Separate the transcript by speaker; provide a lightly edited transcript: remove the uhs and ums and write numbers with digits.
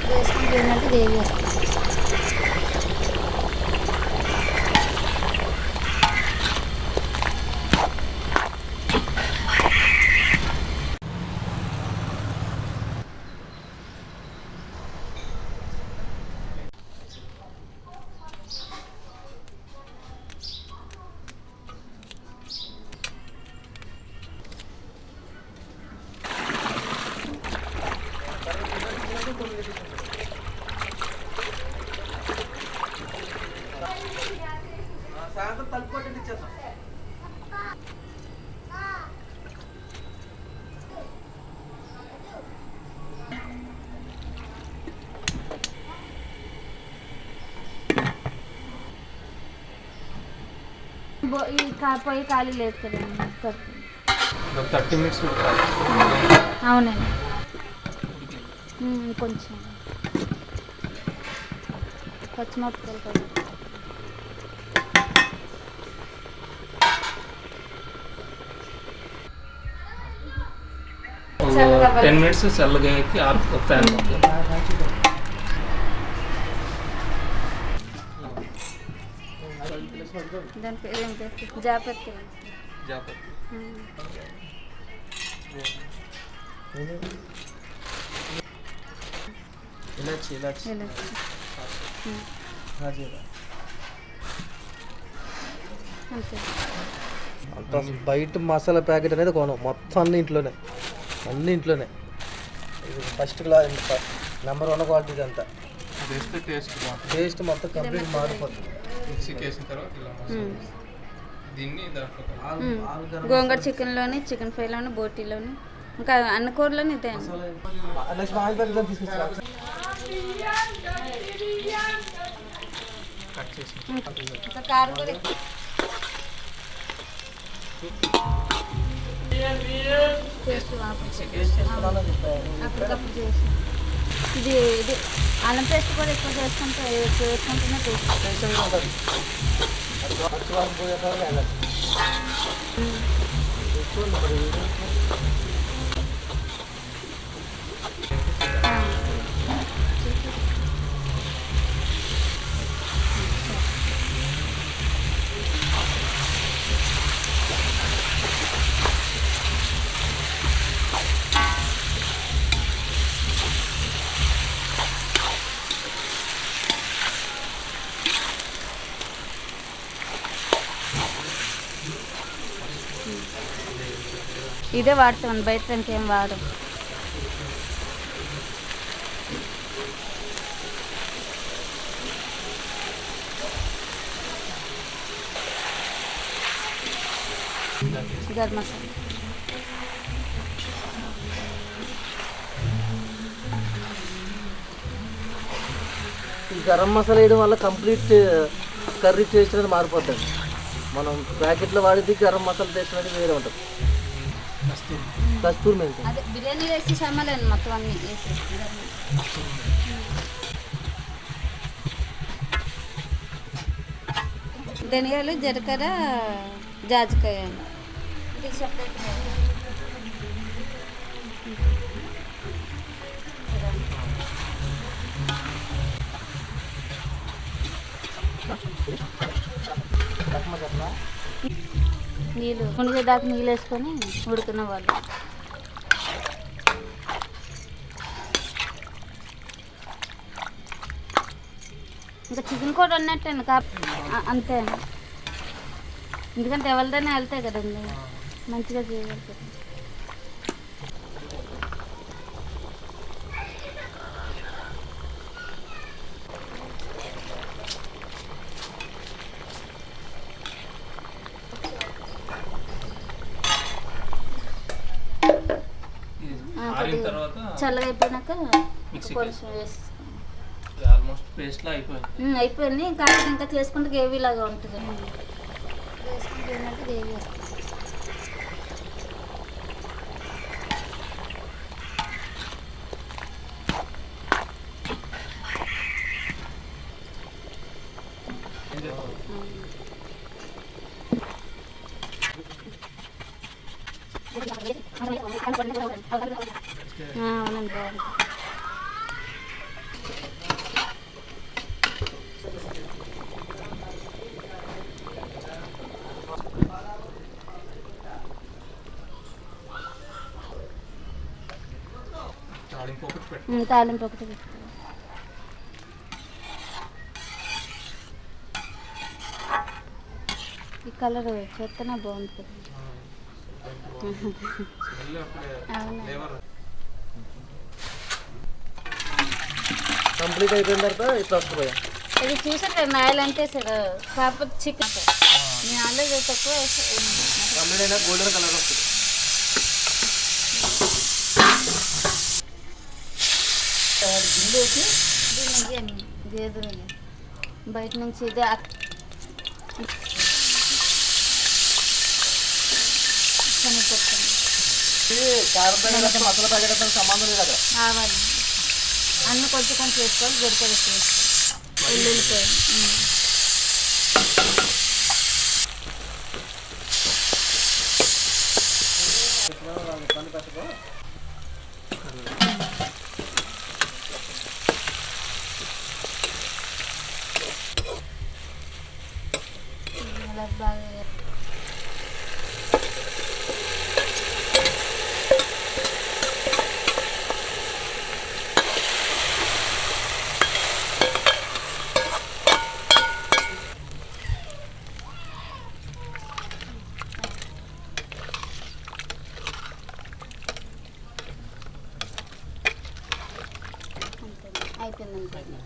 Speaker 1: వేసుకుంటే ఏంటంటే గ్రేవీ పోయి ఖాళీ లేదు కదండి
Speaker 2: 30 minutes
Speaker 1: అవునండి కొంచెం పచ్చిమిరపకాయలు కదా
Speaker 2: 10 minutes చల్లగా ఎక్కి ఫ్యాన్
Speaker 1: దాని పేరు ఏంటి జాపత్తి
Speaker 2: ఇలాచి
Speaker 3: అంత బయట మసాలా ప్యాకెట్ అనేది కొనం మొత్తం అన్ని ఇంట్లోనే ఇది ఫస్ట్ నెంబర్ 1 క్వాలిటీ అంతా టేస్ట్ మొత్తం కంప్లీట్ మారిపోతుంది
Speaker 2: మిక్సీకి వేసిన తర్వాత ఇలా దీన్ని దాంట్లో
Speaker 1: గోంగూర చికెన్లోని చికెన్ ఫ్రైలోని బోటీలోని ఇంకా అన్ని కూరలోని ఇదే
Speaker 2: కట్ చేసి
Speaker 1: అప్పటికప్పుడు చేసి ఇది అల్లం పేస్ట్ కూడా ఎక్కువ వేసుకుంటేనే టేస్ట్ ఇదే వాడతాం బయట ఇంకేం వాడం గరం మసాలా
Speaker 3: ఈ గరం మసాలా వేయడం వల్ల కంప్లీట్ కర్రీ టేస్ట్ అనేది మారిపోతుంది మనం ప్యాకెట్లో వాడితే గరం మసాలా టేస్ట్ అనేది వేరే ఉంటుంది కస్తూరి మెంతి
Speaker 1: అదే బిర్యానీ వేసి సమ్మలేండి మొత్తం అన్నీ వేసి ధనియాలు జీలకర్ర జాజికాయ ఇది సెపరేట్ నీళ్ళు మునిగేదాకా నీళ్ళు వేసుకొని ఉడుకున్న వాళ్ళు ఇంకా చికెన్ కూడా ఉన్నట్టండి అంతే ఎందుకంటే ఎవరిదైనా వెళ్తాయి కదండి మంచిగా చేయగలుగుతారు చల్లగా అయిపోయినాక కొంచెం వేసి
Speaker 2: ఆల్మోస్ట్ పేస్ట్లా
Speaker 1: అయిపోయింది కానీ ఇంకా చేసుకుంటే గ్రేవీ లాగా ఉంటుంది వేసుకుంటే ఏంటంటే గ్రేవీ అవునండి బాగుంది
Speaker 2: తాలింపు ఒకటి పెట్టు.
Speaker 1: తాలింపు ఒకటి పెట్టుకోవాలి. ఈ కలర్ చెత్తన బాగుంటుంది.
Speaker 3: కంప్లీట్ అయిపోయిన తర్వాత ఇట్లా వస్తుంది.
Speaker 1: ఇది చూసారు మ్యాల్ అంటే సార్ కాకపోతే చికెన్ నేను ఆల్రెడీ తక్కువ
Speaker 3: కంప్లీట్ అయినా గోల్డెన్ కలర్ వస్తుంది.
Speaker 1: దీన్ని గేదెలు బయట నుంచి ఇదే
Speaker 3: కారం మసాలా ప్యాకెట్ సంబంధం లేదు కదా.
Speaker 1: కావాలి అన్నీ కొంచెం కొంచెం వేసుకోవాలి. గొడకలు వేసుకోవాలి. ఉల్లిపాయ అలా బాగా అయిపోయిందండి.